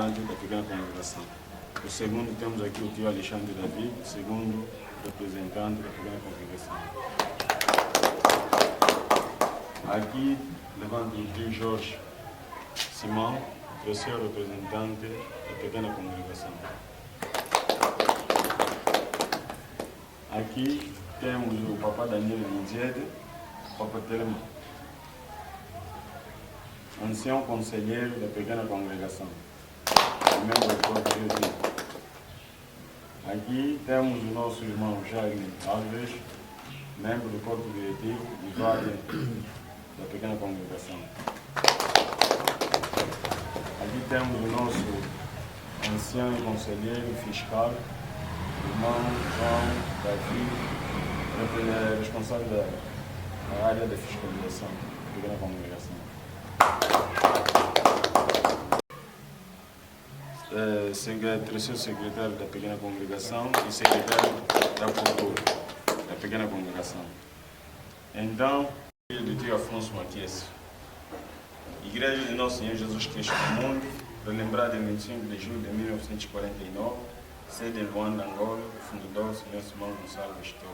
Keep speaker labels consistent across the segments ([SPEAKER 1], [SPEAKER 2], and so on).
[SPEAKER 1] representante da pequena congregação. O segundo, temos aqui o tio Alexandre David, segundo representante da pequena congregação. Aqui, levanto o tio Jorge Simão, terceiro representante da pequena congregação. Aqui temos o Papa Daniel Lidiede, Papa Telema, ancião conselheiro da pequena congregação, membro do corpo diretivo. Aqui temos o nosso irmão Jaime Alves, membro do corpo diretivo e vaga da pequena congregação. Aqui temos o nosso ancião e conselheiro fiscal, irmão João Davi, responsável da área da fiscalização da pequena congregação. Terceiro secretário da pequena congregação e secretário da cultura da pequena congregação. Então, do tio Afonso Matias, Igreja de Nosso Senhor Jesus Cristo do Mundo, relembrada em 25 de julho de 1949, sede em Luanda, Angola, fundador Senhor Simão Gonçalves Toro,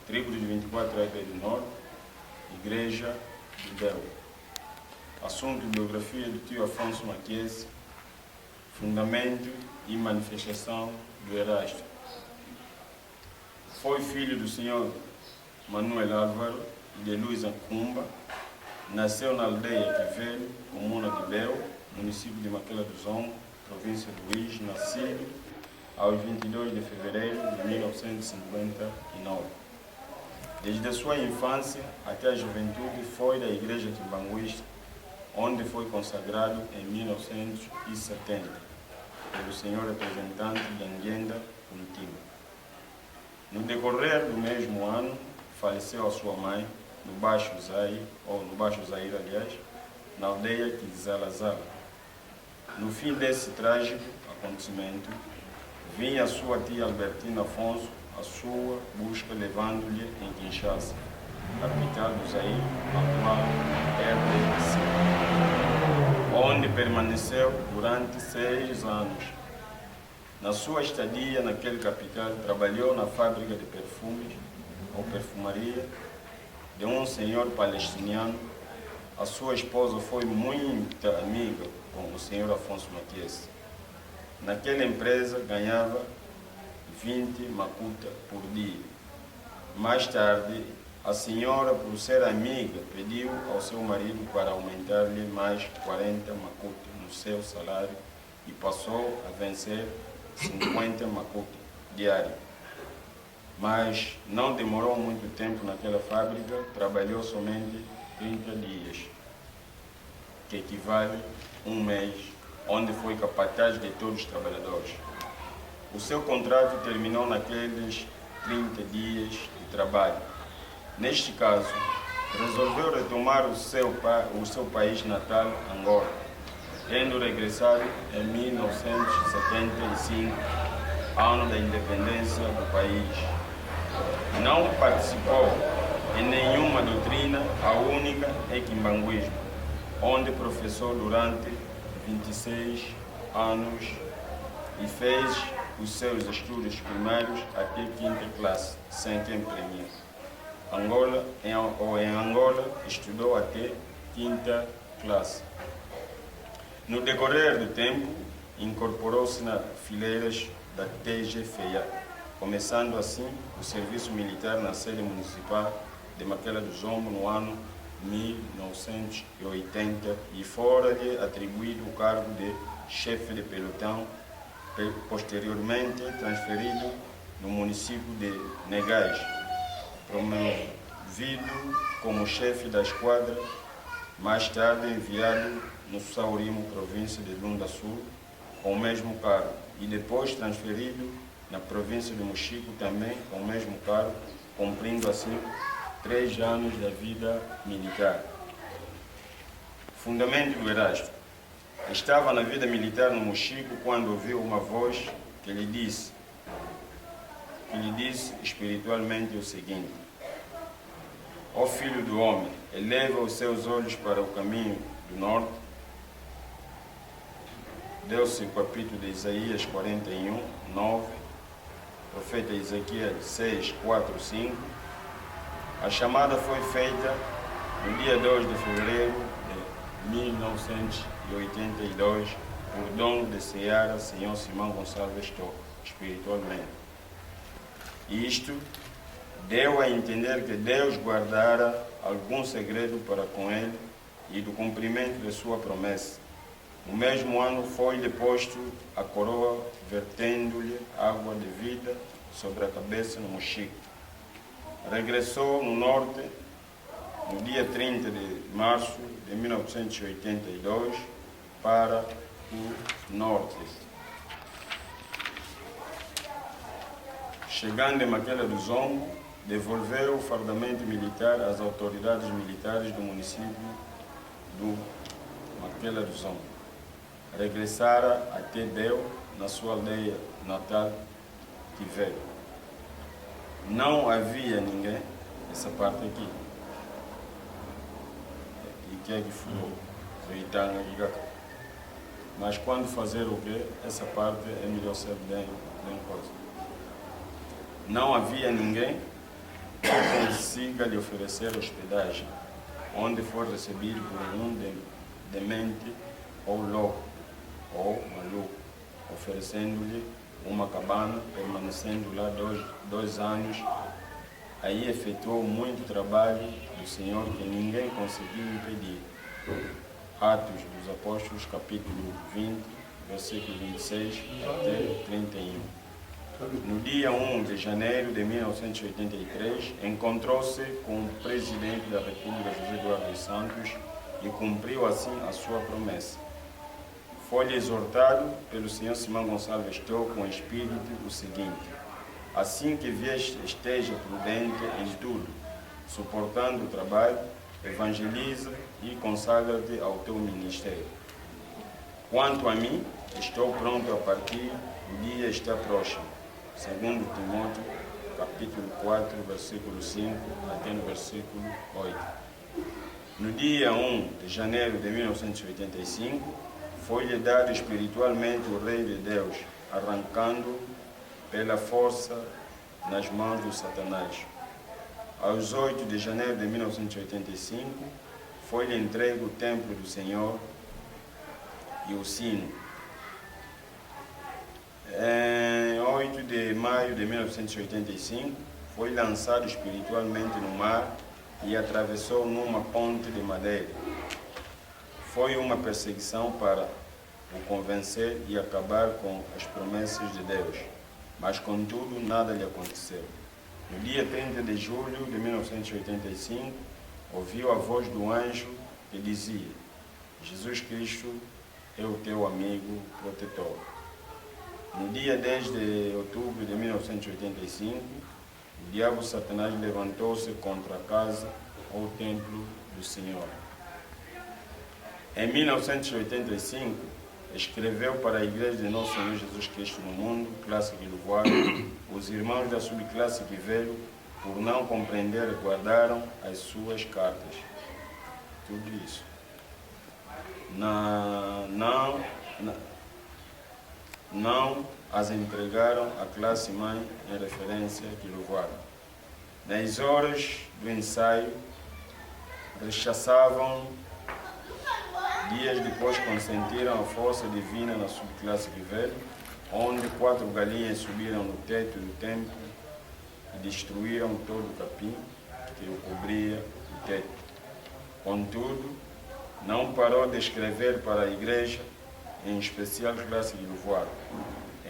[SPEAKER 1] tribo de 24 EP do Norte, Igreja de Deus. Assunto e biografia do tio Afonso Matias, fundamento e manifestação do Erasto. Foi filho do senhor Manuel Álvaro e de Luísa Cumba. Nasceu na aldeia Quivelho, comuna de Beu, município de Maquela do Zongo, província de Luís, nascido aos 22 de fevereiro de 1959. Desde a sua infância até a juventude foi da Igreja Timbanguista, onde foi consagrado em 1970 pelo senhor representante da Anguenda Puntiba. No decorrer do mesmo ano, faleceu a sua mãe no Baixo Zaire, aliás, na aldeia Kizalazala. No fim desse trágico acontecimento, vinha a sua tia Albertina Afonso à sua busca, levando-lhe em Kinshasa, capital do Zaire, atual RDC, onde permaneceu durante 6 anos. Na sua estadia naquele capital, trabalhou na fábrica de perfumes ou perfumaria de um senhor palestiniano. A sua esposa foi muito amiga com o senhor Afonso Matias. Naquela empresa ganhava 20 makuta por dia. Mais tarde, a senhora, por ser amiga, pediu ao seu marido para aumentar-lhe mais 40 makuta no seu salário e passou a vencer 50 makuta diário. Mas não demorou muito tempo naquela fábrica, trabalhou somente 30 dias, que equivale a 1 mês, onde foi capataz de todos os trabalhadores. O seu contrato terminou naqueles 30 dias de trabalho. Neste caso, resolveu retomar o seu país natal, Angola, tendo regressado em 1975, ano da independência do país. Não participou em nenhuma doutrina, a única é Kimbanguismo, onde professou durante 26 anos e fez os seus estudos primários até 5ª classe, sem quem premia. Em Angola, estudou até 5ª classe. No decorrer do tempo, incorporou-se nas fileiras da TGFEA, começando assim o serviço militar na sede municipal de Maquela do Zongo no ano 1980 e fora-lhe atribuído o cargo de chefe de pelotão, posteriormente transferido no município de Negais, promovido como chefe da esquadra, mais tarde enviado no Saurimo, província de Lunda Sul, com o mesmo cargo, e depois transferido na província de Mochico, também com o mesmo cargo, cumprindo assim 3 anos da vida militar. Fundamento do Erasto. Estava na vida militar no Mochico quando ouviu uma voz que lhe disse espiritualmente o seguinte: ó filho do homem, eleva os seus olhos para o caminho do norte, deu-se o capítulo de Isaías 41, 9, profeta Ezequiel 6, 4, 5. A chamada foi feita no dia 2 de fevereiro de 1982 por dono de Seara, Senhor Simão Gonçalves Toco, espiritualmente. Isto deu a entender que Deus guardara algum segredo para com ele e do cumprimento de sua promessa. No mesmo ano foi-lhe posto a coroa, vertendo-lhe água de vida sobre a cabeça no mochique. Regressou no norte no dia 30 de março de 1982 para o norte. Chegando em Maquela do Zongo, devolveu o fardamento militar às autoridades militares do município do Maquela do Zongo. Regressara até Deu, na sua aldeia natal, Tiveiro. Não havia ninguém, essa parte aqui, e que é que falou, mas quando fazer o quê? Essa parte é melhor ser bem coisa. Não havia ninguém que consiga lhe oferecer hospedagem, onde for recebido por um demente ou louco, ou maluco, oferecendo-lhe uma cabana, permanecendo lá dois anos. Aí efetuou muito trabalho do Senhor que ninguém conseguiu impedir. Atos dos Apóstolos, capítulo 20, versículo 26 até 31. No dia 1 de janeiro de 1983, encontrou-se com o presidente da República, José Eduardo dos Santos, e cumpriu assim a sua promessa. Foi-lhe exortado pelo Senhor Simão Gonçalves Toco com espírito o seguinte: assim que vieste, esteja prudente em tudo, suportando o trabalho, evangeliza e consagra-te ao teu ministério. Quanto a mim, estou pronto a partir, o dia está próximo. Segundo Timóteo, capítulo 4, versículo 5 até no versículo 8. No dia 1 de janeiro de 1985, foi-lhe dado espiritualmente o Rei de Deus, arrancando pela força nas mãos do Satanás. Aos 8 de janeiro de 1985, foi-lhe entregue o templo do Senhor e o sino. Em 8 de maio de 1985, foi lançado espiritualmente no mar e atravessou numa ponte de madeira. Foi uma perseguição para o convencer e acabar com as promessas de Deus, mas contudo nada lhe aconteceu. No dia 30 de julho de 1985, ouviu a voz do anjo que dizia: Jesus Cristo é o teu amigo protetor. No dia 10 de outubro de 1985, o diabo Satanás levantou-se contra a casa ou templo do Senhor. Em 1985, escreveu para a Igreja de Nosso Senhor Jesus Cristo no Mundo, classe de Luvoara, os irmãos da subclasse que veio, por não compreender, guardaram as suas cartas. Tudo isso. Não as entregaram à classe mãe em referência que Luvoara. Nas horas do ensaio, rechaçavam. Dias depois consentiram a força divina na subclasse que veio, onde 4 galinhas subiram no teto do templo e destruíram todo o capim que o cobria o teto. Contudo, não parou de escrever para a igreja, em especial a classe de Luvoara,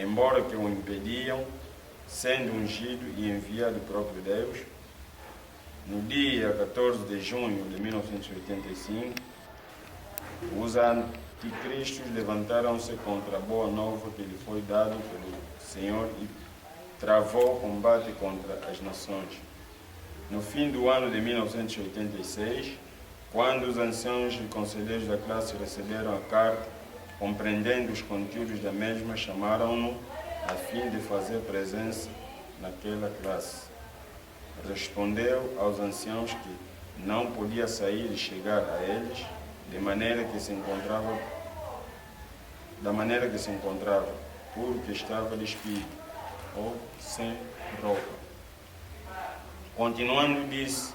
[SPEAKER 1] embora que o impediam, sendo ungido e enviado próprio Deus. No dia 14 de junho de 1985, os anticristos levantaram-se contra a boa nova que lhe foi dada pelo Senhor e travou combate contra as nações. No fim do ano de 1986, quando os anciãos e conselheiros da classe receberam a carta, compreendendo os conteúdos da mesma, chamaram-no a fim de fazer presença naquela classe. Respondeu aos anciãos que não podia sair e chegar a eles, de maneira que se encontrava da maneira que se encontrava, porque estava despido ou sem roupa. Continuando, disse: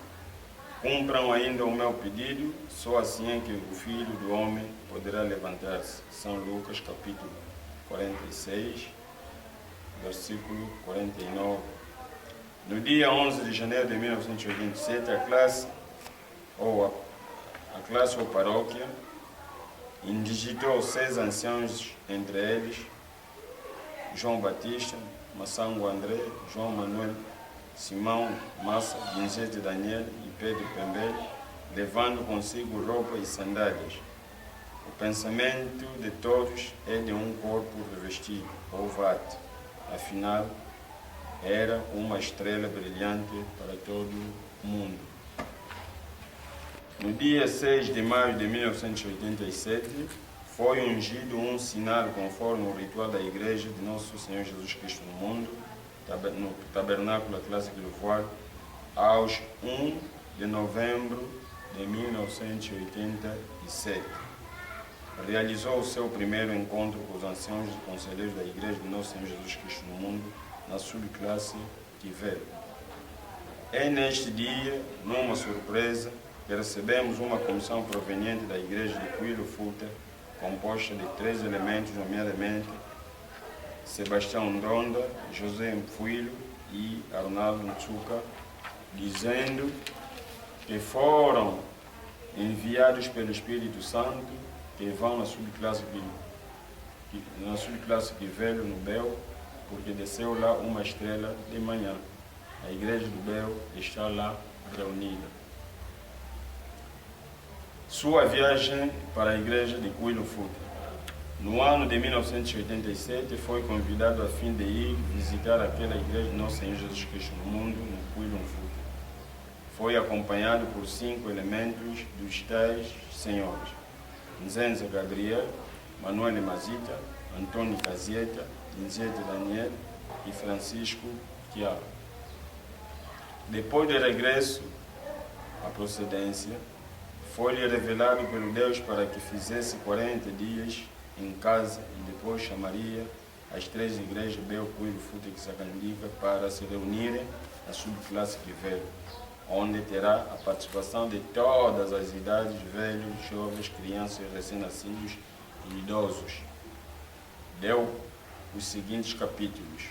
[SPEAKER 1] cumpram ainda o meu pedido, só assim é que o Filho do Homem poderá levantar-se. São Lucas, capítulo 46, versículo 49. No dia 11 de janeiro de 1987, a classe ou paróquia indigitou 6 anciãos, entre eles João Batista, Massango André, João Manuel, Simão Massa, Ginzete Daniel e Pedro Pembele, levando consigo roupa e sandálias. O pensamento de todos é de um corpo revestido, ou vate. Afinal, era uma estrela brilhante para todo o mundo. No dia 6 de maio de 1987, foi ungido um sinal conforme o ritual da Igreja de Nosso Senhor Jesus Cristo no mundo, no Tabernáculo Atlássico do Voar, aos 1 de novembro de 1987. Realizou o seu primeiro encontro com os anciãos e conselheiros da Igreja de Nosso Senhor Jesus Cristo no mundo, na subclasse Tivelo. É neste dia, numa surpresa, que recebemos uma comissão proveniente da Igreja de Coelho Futa, composta de 3 elementos, nomeadamente Sebastião Ndonda, José Mfuilo e Arnaldo Ntsuka, dizendo que foram enviados pelo Espírito Santo, que vão na subclasse Tivelo, no Bel, porque desceu lá uma estrela de manhã. A igreja do Bel está lá reunida. Sua viagem para a igreja de Coelho Futa. No ano de 1987, foi convidado a fim de ir visitar aquela igreja de Nosso Senhor Jesus Cristo no mundo, no Coelho Futa. Foi acompanhado por 5 elementos dos tais senhores: Nzenza Gabriel, Manuel Mazita, Antônio Cazieta, Nzete Daniel e Francisco Tiago. Depois do regresso à procedência, foi-lhe revelado pelo Deus para que fizesse 40 dias em casa e depois chamaria as 3 igrejas Bel, Coelho Futa e Sacandica para se reunirem na subclasse Tivelo, onde terá a participação de todas as idades, velhos, jovens, crianças, recém-nascidos e idosos. Deu os seguintes capítulos: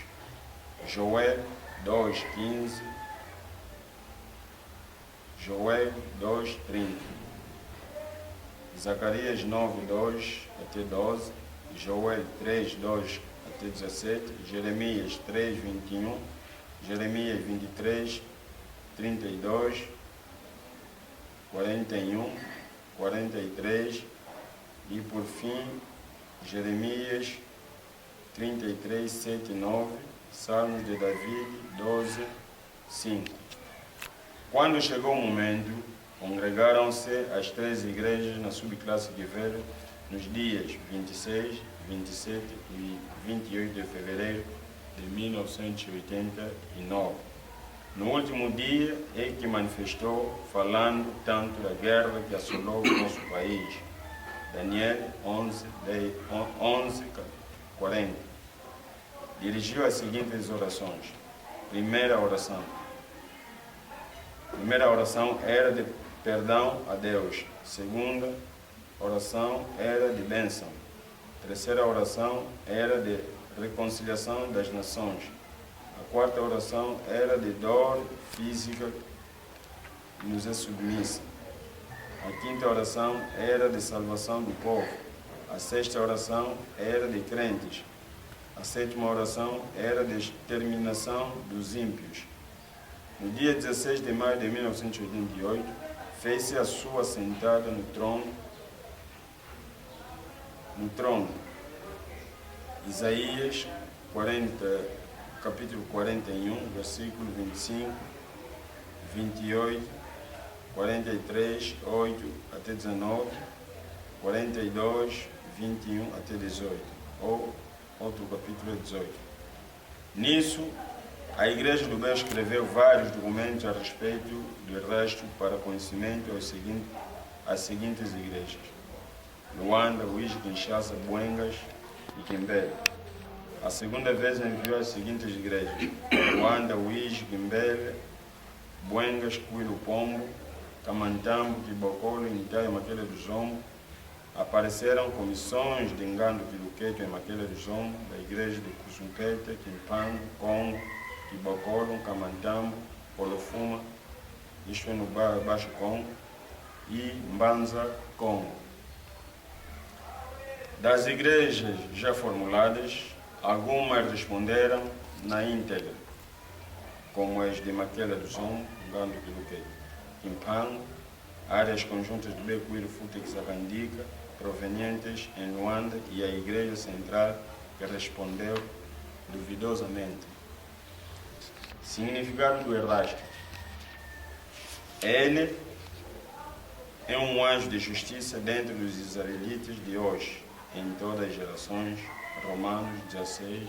[SPEAKER 1] Joel 2:15, Joel 2:30, Zacarias 9:2 até 12, Joel 3:2 até 17, Jeremias 3:21, Jeremias 23:32, 41, 43 e, por fim, Jeremias 33:7-9, Salmos de Davi 12:5. Quando chegou o momento, congregaram-se as 3 igrejas na subclasse Tivelo nos dias 26, 27 e 28 de fevereiro de 1989. No último dia é que manifestou, falando tanto da guerra que assolou o nosso país. Daniel 11:40. Dirigiu as seguintes orações. Primeira oração era de perdão a Deus. Segunda oração era de bênção. Terceira oração era de reconciliação das nações. A quarta oração era de dor física que nos é submissa. A quinta oração era de salvação do povo. A sexta oração era de crentes. A sétima oração era de exterminação dos ímpios. No dia 16 de maio de 1988, fez-se a sua sentada no trono. Isaías 40, capítulo 41, versículo 25, 28, 43, 8 até 19, 42, 21 até 18, ou outro capítulo 18. Nisso, a Igreja do Bel escreveu vários documentos a respeito do resto para conhecimento às seguintes igrejas: Luanda, Uíge, Kinshasa, Buengas, e Quimbele. A segunda vez enviou as seguintes igrejas: Luanda, Uís, Quimbele, Buengas, Cuilo, Pombo, Camantambo, Quibocolo, Intai, Maquele do Zombo. Apareceram comissões de Ngando, Quiluqueto e Maquele do Zombo, da igreja de Cuzumpete, Quimpango, Congo, Quibocolo, Camantambo, Polofuma, isto é no Baixo Congo, e Mbanza, Congo. Das igrejas já formuladas, algumas responderam na íntegra, como as de Maquele do Zombo, Ngando, Quiluqueto, Quimpango, áreas conjuntas de Becuiro, Futa e Xacandica, provenientes em Luanda, e a Igreja Central, que respondeu duvidosamente. Significado do Erasto: ele é um anjo de justiça dentre os israelitas de hoje, em todas as gerações. Romanos 16,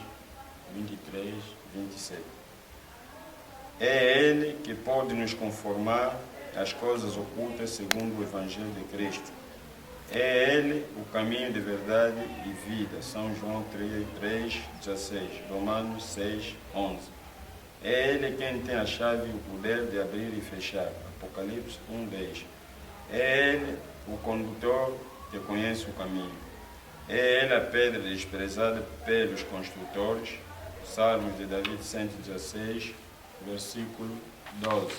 [SPEAKER 1] 23, 27. É ele que pode nos conformar às coisas ocultas segundo o Evangelho de Cristo. É ele o caminho de verdade e vida. São João 3, 16. Romanos 6, 11. É ele quem tem a chave e o poder de abrir e fechar. Apocalipse 1, 10. É ele o condutor que conhece o caminho. É ele a pedra desprezada pelos construtores. Salmos de David 116, versículo 12.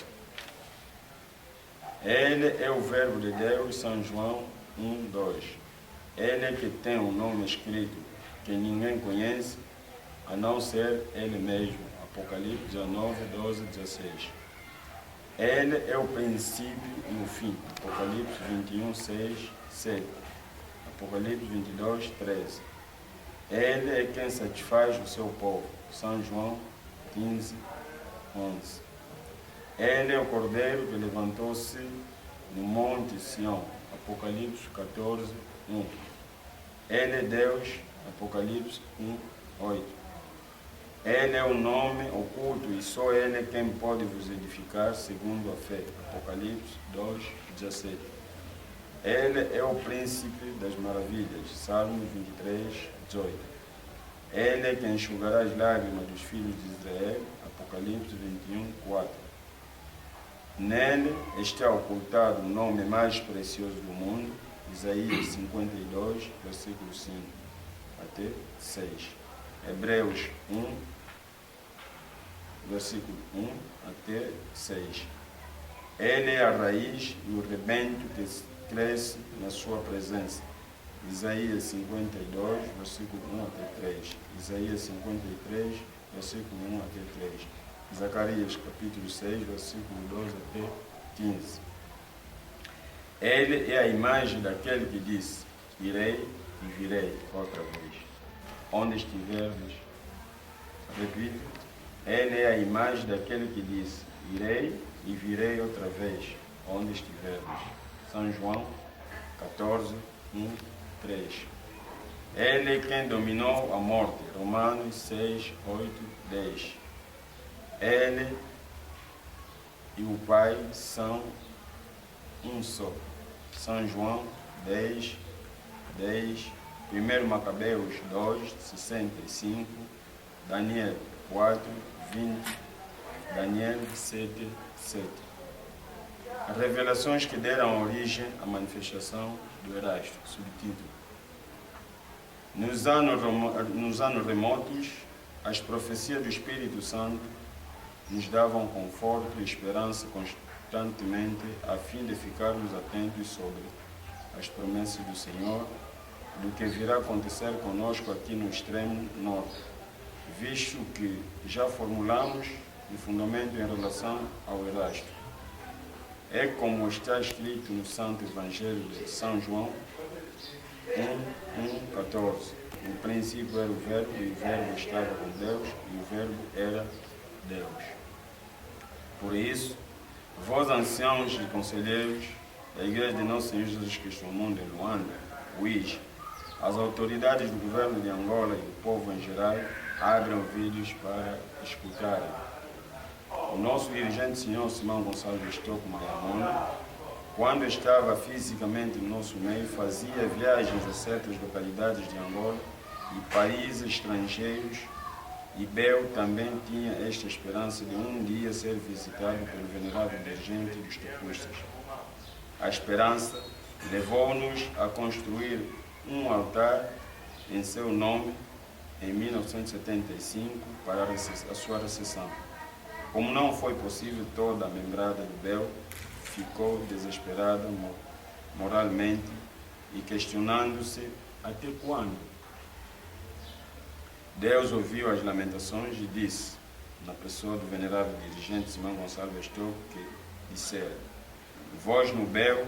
[SPEAKER 1] Ele é o Verbo de Deus, São João 1, 2. Ele é que tem um nome escrito que ninguém conhece, a não ser ele mesmo. Apocalipse 19, 12, 16. Ele é o princípio e o fim. Apocalipse 21, 6, 7. Apocalipse 22, 13. Ele é quem satisfaz o seu povo. São João 15, 11. Ele é o Cordeiro que levantou-se no Monte Sião. Apocalipse 14, 1. Ele é Deus. Apocalipse 1, 8. Ele é o nome oculto e só ele é quem pode vos edificar segundo a fé. Apocalipse 2, 17. Ele é o príncipe das maravilhas. Salmo 23, 18. Ele é quem enxugará as lágrimas dos filhos de Israel. Apocalipse 21, 4. Nele está ocultado o nome mais precioso do mundo. Isaías 52, versículo 5 até 6. Hebreus 1, versículo 1 até 6. Ele é a raiz e o rebento que cresce na sua presença. Isaías 52, versículo 1 até 3. Isaías 53, versículo 1 até 3. Zacarias capítulo 6, versículo 12 até 15. Ele é a imagem daquele que disse: irei e virei outra vez. Onde estiveres, repito, ele é a imagem daquele que disse: irei e virei outra vez, onde estiveres. São João 14, 1, 3. Ele é quem dominou a morte. Romanos 6, 8, 10. Ele e o Pai são um só. São João 10, 10. 1 Macabeus 2, 65. Daniel 4, 20. Daniel 7, 7. As revelações que deram origem à manifestação do Erasto. Subtítulo: Nos anos remotos, as profecias do Espírito Santo nos davam conforto e esperança constantemente, a fim de ficarmos atentos sobre as promessas do Senhor, do que virá acontecer conosco aqui no extremo norte, visto que já formulamos um fundamento em relação ao Erasto. É como está escrito no Santo Evangelho de São João 1, 14. No princípio era o Verbo, e o Verbo estava com Deus, e o Verbo era Deus. Por isso, vós anciãos e conselheiros da Igreja de Nosso Senhor Jesus Cristo no mundo em Luanda, Uís, as autoridades do governo de Angola e o povo em geral, abrem ouvidos para escutarem. O nosso dirigente, Sr. Simão Gonçalves Estocco Mayamona, quando estava fisicamente no nosso meio, fazia viagens a certas localidades de Angola e países estrangeiros, e Bel também tinha esta esperança de um dia ser visitado pelo venerável dirigente dos toquistas. A esperança levou-nos a construir um altar em seu nome em 1975 para a sua recepção. Como não foi possível, toda a membrada de Bel ficou desesperada moralmente e questionando-se até quando. Deus ouviu as lamentações e disse, na pessoa do venerável dirigente Simão Gonçalves Tocco, que dissera: vós no Bel,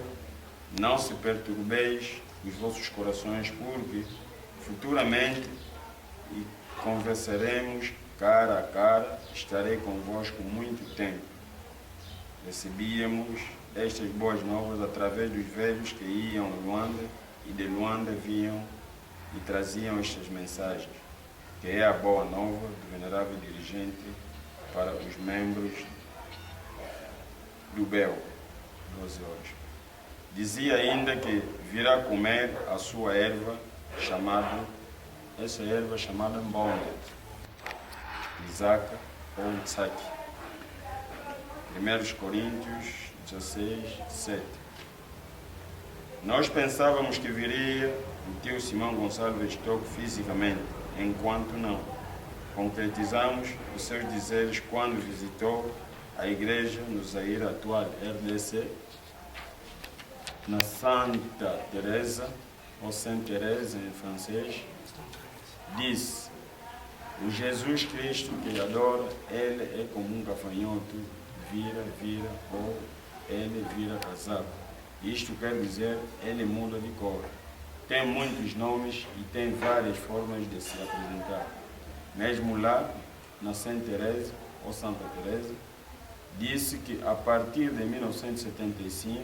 [SPEAKER 1] não se perturbeis os vossos corações, porque futuramente conversaremos cara a cara, estarei convosco muito tempo. Recebíamos estas boas novas através dos velhos que iam a Luanda e de Luanda vinham e traziam estas mensagens, que é a boa nova do venerável dirigente para os membros do Bel, 12 horas. Dizia ainda que virá comer a sua erva chamada mbonde, Isaac ou Isaac. 1 Coríntios 16, 7. Nós pensávamos que viria o tio Simão Gonçalves Tocco fisicamente, enquanto não. Concretizamos os seus dizeres quando visitou a igreja no Zaire atual, RDC, na Santa Teresa, ou Sainte Thérèse em francês. Disse: o Jesus Cristo que adora, ele é como um gafanhoto, vira, ou ele vira casaco. Isto quer dizer, ele muda de cor. Tem muitos nomes e tem várias formas de se apresentar. Mesmo lá, na Sainte Thérèse, ou Santa Teresa, disse que a partir de 1975,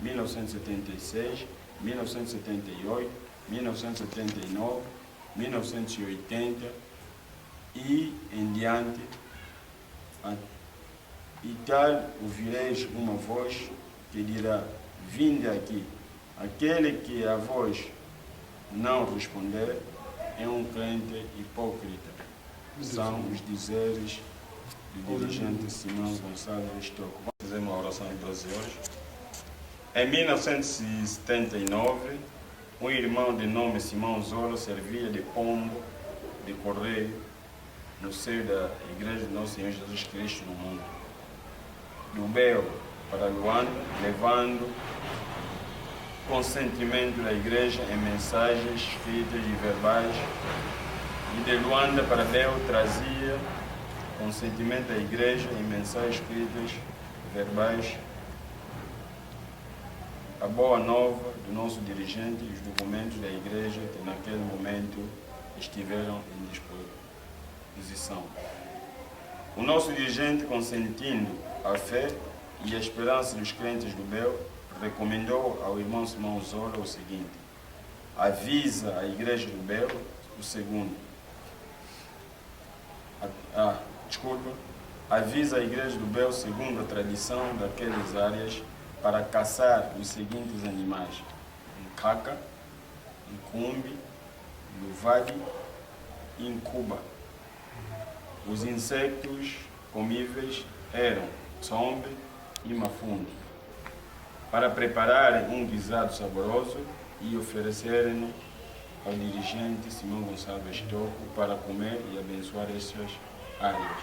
[SPEAKER 1] 1976, 1978, 1979, 1980 e em diante, e tal ouvireis uma voz que dirá: vinde aqui. Aquele que a voz não responder é um crente hipócrita. São os dizeres do dirigente Simão Gonçalves Tocco. Vamos fazer uma oração em 12 horas. Em 1979, um irmão de nome Simão Zolo servia de pombo de correio no seio da Igreja de Nosso Senhor Jesus Cristo no mundo, do Bel para Luanda, levando consentimento da Igreja em mensagens escritas e verbais, e de Luanda para Bel trazia consentimento da Igreja em mensagens escritas e verbais, a boa nova do nosso dirigente e os documentos da Igreja que naquele momento estiveram em disposição. O nosso dirigente, consentindo a fé e a esperança dos crentes do Bel, recomendou ao irmão Simão Zola o seguinte: avisa a Igreja do Bel o segundo. Avisa a Igreja do Bel segundo a tradição daquelas áreas para caçar os seguintes animais: ncaca, incumbi, luvadi e incuba. Os insectos comíveis eram tsombe e mafundo, para prepararem um guisado saboroso e oferecerem ao dirigente Simão Gonçalves Tocco para comer e abençoar estas áreas.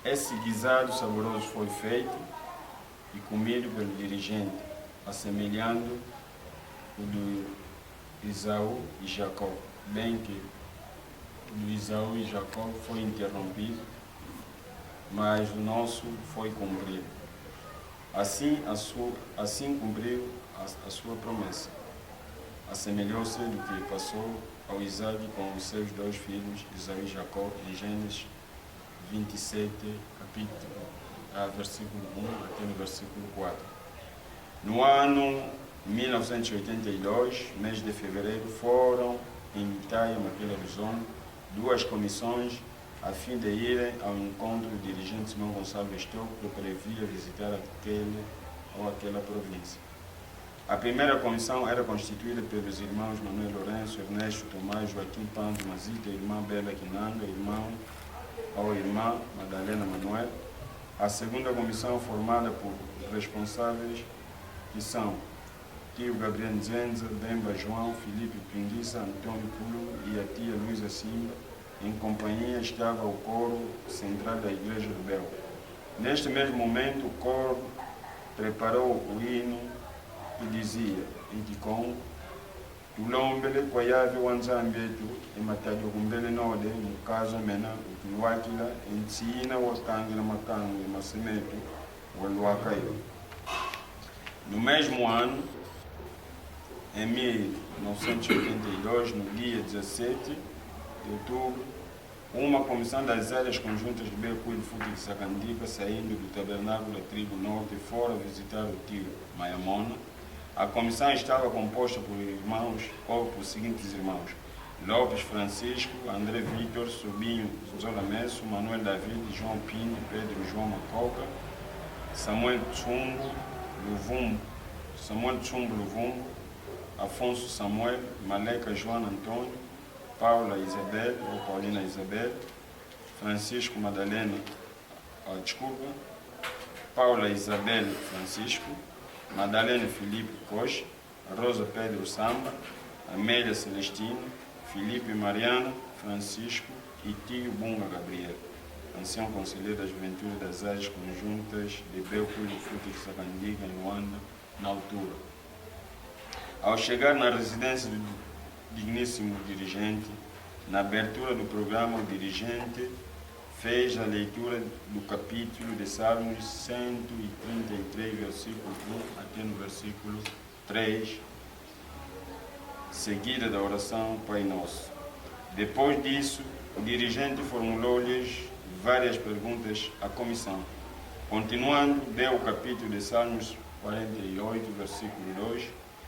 [SPEAKER 1] Esse guisado saboroso foi feito e comido pelo dirigente, assemelhando o do Isaú e Jacó, bem que o do Isaú e Jacó foi interrompido, mas o nosso foi cumprido. Assim cumpriu a sua promessa. Assemelhou-se do que passou ao Isaac com os seus dois filhos, Isaú e Jacó, em Gênesis 27, versículo 1 até no versículo 4. No ano 1982, mês de fevereiro, foram em Itaia, naquela zona, duas comissões a fim de irem ao encontro do dirigente Simão Gonçalves Tocco, que previa visitar aquele ou aquela província. A primeira comissão era constituída pelos irmãos Manuel Lourenço, Ernesto Tomás, Joaquim Pando Mazita, irmã Bela Quinanga, irmã Madalena Manuel. A segunda comissão formada por responsáveis que são tio Gabriel Nzenza, Demba João, Felipe Pinguissa, Antônio Pulo e a tia Luísa Simba. Em companhia estava o coro central da Igreja do Bel. Neste mesmo momento, o coro preparou o hino que dizia: Idikongo, tulombele kwayave wanzambetu imatadi okumbele node mukazo mena utulwakila entsina wakangi na makangi masemetu walwakayo. No mesmo ano, em 1982, no dia 17 de outubro, uma comissão das áreas conjuntas de Beco e de Futi de Sacandica, saindo do tabernáculo da tribo norte, fora visitar o tio Mayamona. A comissão estava composta por os seguintes irmãos: Lopes Francisco, André Vitor, Sobinho Zola Messo, Manuel David, João Pinho, Pedro João Macoca, Samuel Tsumbo Luvumbo, Afonso Samuel, Maleca Joana Antônio, Paula Isabel, ou Paulina Isabel, Francisco Madalena, Paula Isabel Francisco, Madalena Felipe Coxa, Rosa Pedro Samba, Amélia Celestino, Felipe Mariana, Francisco e tio Bunga Gabriel, ancião conselheiro da Juventude das Áreas Conjuntas de Belco e Futi de Sacandiga, em Luanda, na altura. Ao chegar na residência do digníssimo dirigente, na abertura do programa, o dirigente fez a leitura do capítulo de Salmos 133, versículo 1 até no versículo 3, seguida da oração Pai Nosso. Depois disso, o dirigente formulou-lhes várias perguntas à comissão. Continuando, deu o capítulo de Salmos 48, versículo 2.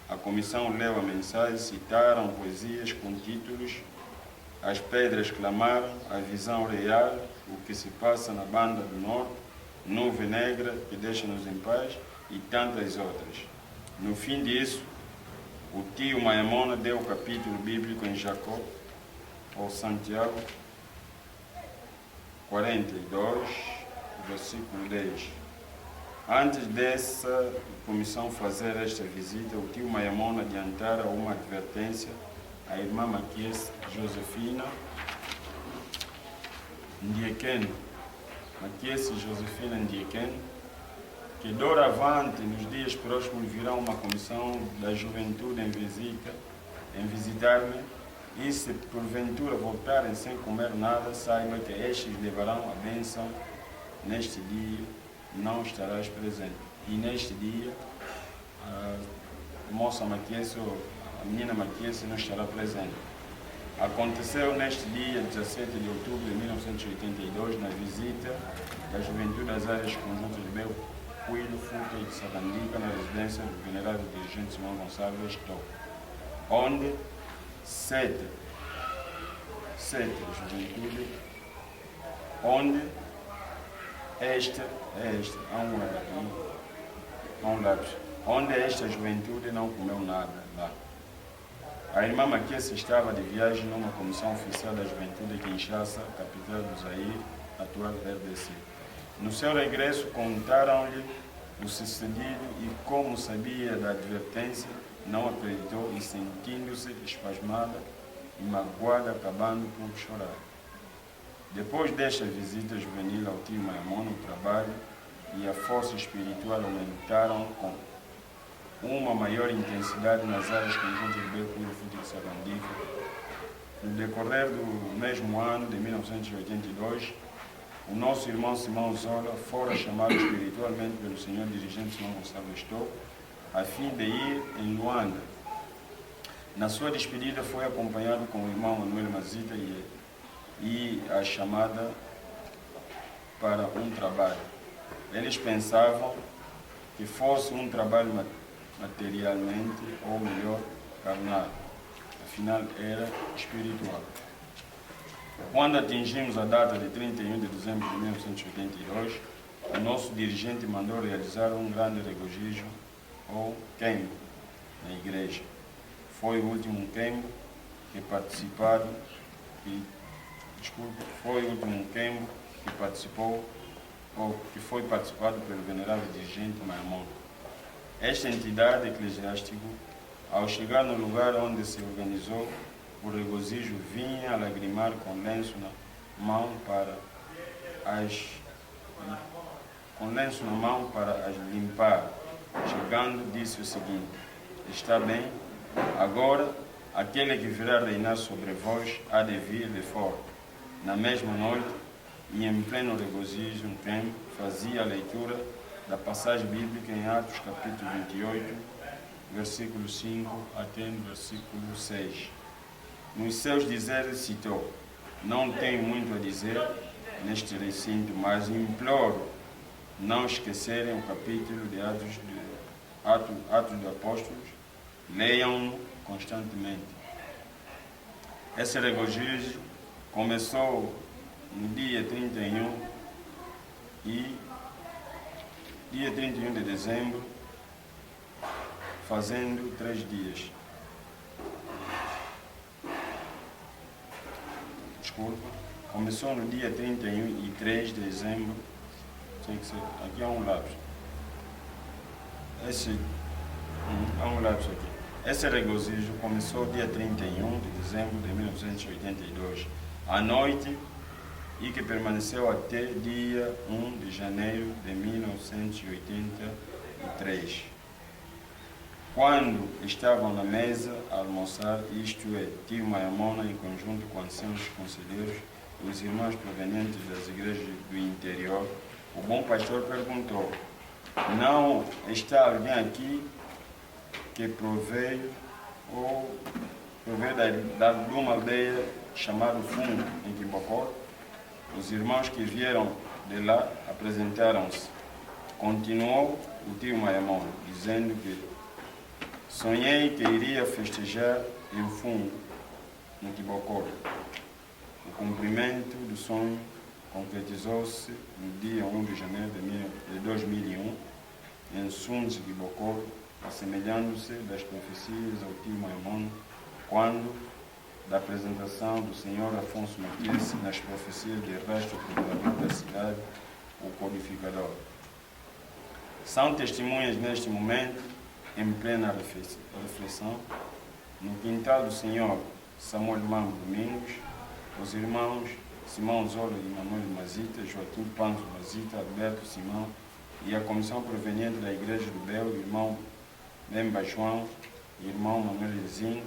[SPEAKER 1] A comissão leu a mensagem, citaram poesias com títulos: As pedras clamaram, a visão real, o que se passa na banda do norte, nuvem negra que deixa-nos em paz e tantas outras. No fim disso, o tio Mayamona deu o capítulo bíblico em Jacó, ou Santiago 42, versículo 10. Antes dessa comissão fazer esta visita, o tio Mayamona adiantara uma advertência à irmã Maquies Josefina Ndiekene, que doravante, nos dias próximos, virá uma comissão da juventude em visitar-me, e se porventura voltarem sem comer nada, saiba que estes levarão a bênção neste dia. Não estarás presente. E neste dia, a menina Maquiese não estará presente. Aconteceu neste dia, 17 de outubro de 1982, na visita da Juventude das Áreas Conjuntas de Belco, Futi de Sacandica, na residência do venerável dirigente Simão Gonçalves Toco, onde sete juventude, onde onde esta juventude não comeu nada lá. A irmã Maquiese estava de viagem numa comissão oficial da juventude de Kinshasa, capital do Zaire, atual RDC. No seu regresso, contaram-lhe o sucedido e, como sabia da advertência, não acreditou e, sentindo-se espasmada e magoada, acabando por chorar. Depois desta visita juvenil ao tio Mayamona, o trabalho e a força espiritual aumentaram com uma maior intensidade nas áreas conjuntas de Belco e Futi de Sacandica. No decorrer do mesmo ano de 1982, o nosso irmão Simão Zola fora chamado espiritualmente pelo senhor dirigente Simão Gonçalves Toco, a fim de ir em Luanda. Na sua despedida foi acompanhado com o irmão Manuel Mazita e a chamada para um trabalho. Eles pensavam que fosse um trabalho materialmente, ou melhor, carnal. Afinal, era espiritual. Quando atingimos a data de 31 de dezembro de 1982, o nosso dirigente mandou realizar um grande regozijo, ou queima, na igreja. Foi o último queimbo que participado, foi o último queimbo que participou, ou que foi participado pelo venerável dirigente Mayamona. Esta entidade eclesiástica, ao chegar no lugar onde se organizou o regozijo, vinha a lagrimar com lenço na mão para as limpar. Chegando, disse o seguinte: está bem, agora aquele que virá reinar sobre vós há de vir de fora. Na mesma noite, e em pleno regozijo, fazia a leitura da passagem bíblica em Atos capítulo 28, versículo 5 até o versículo 6. Nos seus dizeres citou: não tenho muito a dizer neste recinto, mas imploro não esquecerem o capítulo de Atos dos Apóstolos, leiam-no constantemente. Esse regozijo começou no dia 31 de dezembro, fazendo 3 dias. Começou no dia 31 e 3 de dezembro. Tem que ser, aqui há um lápis. Há um lápis aqui. Esse regozijo começou dia 31 de dezembro de 1982, à noite, e que permaneceu até dia 1 de janeiro de 1983. Quando estavam na mesa a almoçar, isto é, tio Mayamona em conjunto com anciãos conselheiros e os irmãos provenientes das igrejas do interior, o bom pastor perguntou: não está alguém aqui que proveio de uma aldeia chamada Fundo, em Quibocó? Os irmãos que vieram de lá apresentaram-se. Continuou o tio Mayamona, dizendo que sonhei que iria festejar em Fundo, no Quibocó. O cumprimento do sonho concretizou-se no dia 1 de janeiro de 2001, em Sundes, Quibocó, assemelhando-se das profecias ao tio Mayamona, quando da apresentação do senhor Afonso Matias nas profecias de Ernesto, procurador da cidade, o codificador. São testemunhas neste momento, em plena reflexão, no quintal do senhor Samuel Mambo Domingos, os irmãos Simão Zolo e Manuel Mazita, Joaquim Panzo Mazita, Alberto Simão e a comissão proveniente da Igreja do Bel, irmão Bemba João e irmão Manuel Zinho.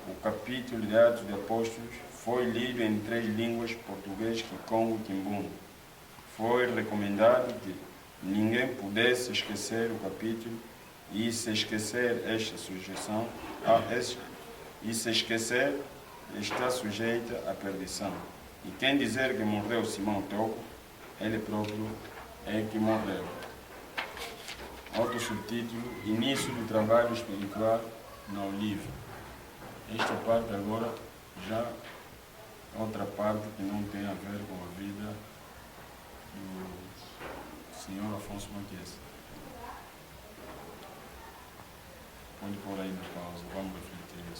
[SPEAKER 1] O capítulo de Atos de Apóstolos foi lido em 3 línguas: português, Kikongo e Kimbundo. Foi recomendado que ninguém pudesse esquecer o capítulo, e se esquecer esta sugestão, está sujeita à perdição. E quem dizer que morreu Simão Toco, ele próprio é que morreu. Outro subtítulo: Início do trabalho espiritual no livro. Esta parte agora já outra parte que não tem a ver com a vida do senhor Afonso Matias. Pode pôr aí na pausa, vamos refletir isso.